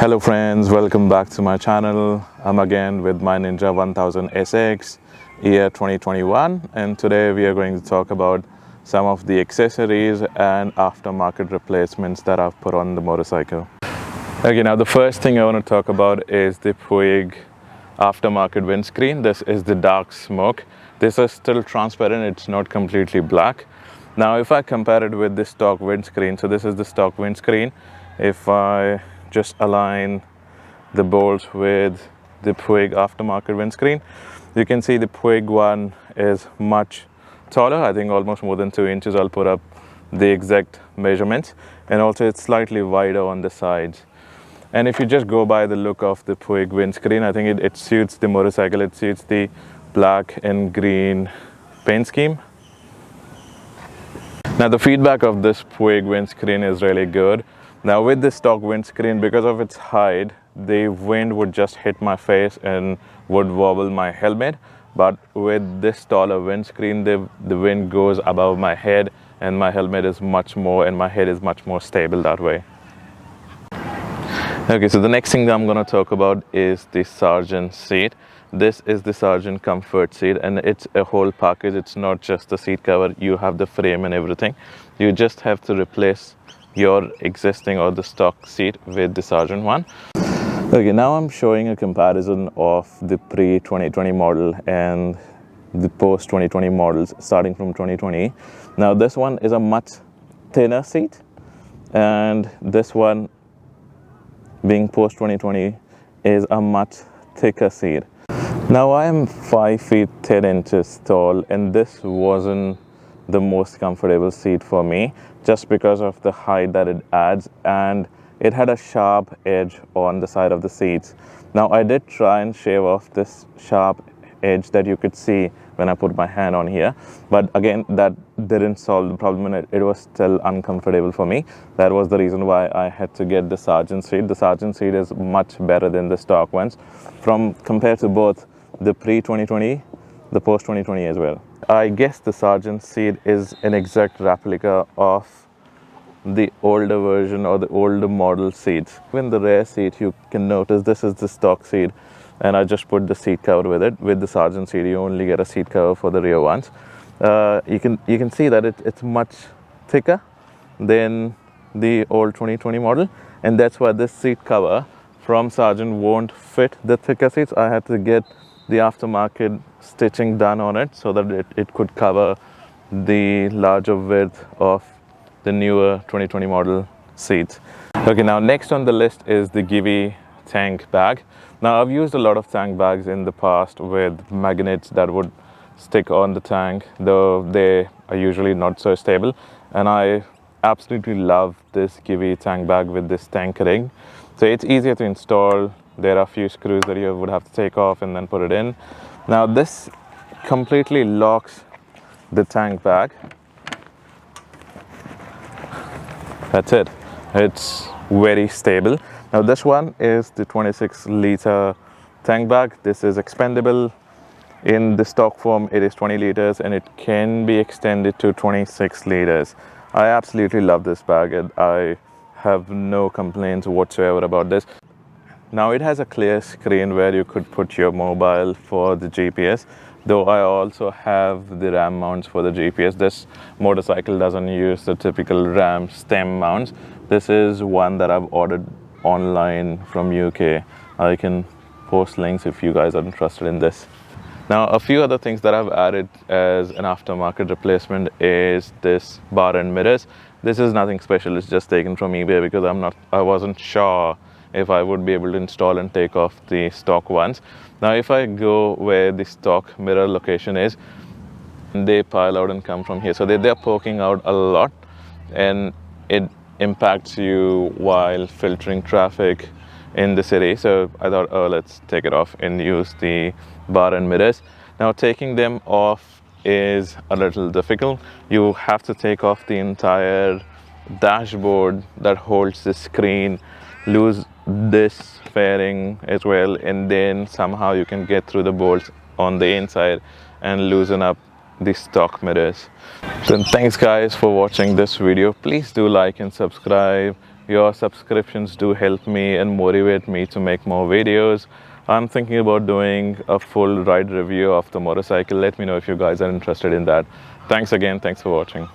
Hello friends, welcome back to my channel. I'm again with my Ninja 1000 SX year 2021, and today we are going to talk about some of the accessories and aftermarket replacements that I've put on the motorcycle. Okay, now the first thing I want to talk about is the PUIG aftermarket windscreen. This is the dark smoke. This is still transparent, it's not completely black. Now if I compare it with the stock windscreen, so this is the stock windscreen. If I just align the bolts with the PUIG aftermarket windscreen, you can see the PUIG one is much taller, I think almost more than 2 inches. I'll put up the exact measurements, and also it's slightly wider on the sides. And if you just go by the look of the PUIG windscreen, I think it suits the motorcycle. It suits the black and green paint scheme. Now the feedback of this PUIG windscreen is really good. Now with the stock windscreen, because of its height, the wind would just hit my face and would wobble my helmet. But with this taller windscreen, the wind goes above my head and my helmet is much more, and my head is much more stable that way. Okay, so the next thing that I'm going to talk about is the Sargent Seat. This is the Sargent Comfort Seat, and it's a whole package. It's not just the seat cover, you have the frame and everything. You just have to replace your existing or the stock seat with the Sargent one. Okay, now I'm showing a comparison of the pre-2020 model and the post-2020 models starting from 2020. Now this one is a much thinner seat, and this one, being post-2020, is a much thicker seat. Now I am 5 feet 10 inches tall, and this wasn't the most comfortable seat for me, just because of the height that it adds, and it had a sharp edge on the side of the seats. Now I did try and shave off this sharp edge that you could see when I put my hand on here, but again that didn't solve the problem, and it was still uncomfortable for me. That was the reason why I had to get the Sargent Seat. The Sargent Seat is much better than the stock ones, compared to both the pre-2020, the post-2020 as well. I guess the Sargent Seat is an exact replica of the older version or the older model seats. In the rear seat, you can notice this is the stock seat, and I just put the seat cover with it. With the Sargent Seat, you only get a seat cover for the rear ones. You can see that it's much thicker than the old 2020 model, and that's why this seat cover from Sargent won't fit the thicker seats. I had to get the aftermarket stitching done on it so that it could cover the larger width of the newer 2020 model seats. Okay, now next on the list is the Givi Tank bag. Now I've used a lot of tank bags in the past with magnets that would stick on the tank, though they are usually not so stable, and I absolutely love this Givi Tank bag with this tank ring. So it's easier to install. There are a few screws that you would have to take off and then put it in. Now this completely locks the tank bag. That's it. It's very stable. Now this one is the 26-liter tank bag. This is expandable. In the stock form, it is 20 liters, and it can be extended to 26 liters. I absolutely love this bag, and I have no complaints whatsoever about this. Now it has a clear screen where you could put your mobile for the GPS, though I also have the RAM mounts for the GPS. This motorcycle doesn't use the typical RAM stem mounts. This is one that I've ordered online from UK. I can post links if you guys are interested in this. Now a few other things that I've added as an aftermarket replacement is this bar and mirrors. This is nothing special, it's just taken from eBay because I wasn't sure if I would be able to install and take off the stock ones. Now if I go where the stock mirror location is, they pile out and come from here. So they're poking out a lot, and it impacts you while filtering traffic in the city. So I thought, oh, let's take it off and use the bar and mirrors. Now taking them off is a little difficult. You have to take off the entire dashboard that holds the screen, lose this fairing as well, and then somehow you can get through the bolts on the inside and loosen up the stock mirrors. So thanks guys for watching this video. Please do like and subscribe. Your subscriptions do help me and motivate me to make more videos. I'm thinking about doing a full ride review of the motorcycle. Let me know if you guys are interested in that. Thanks again. Thanks for watching.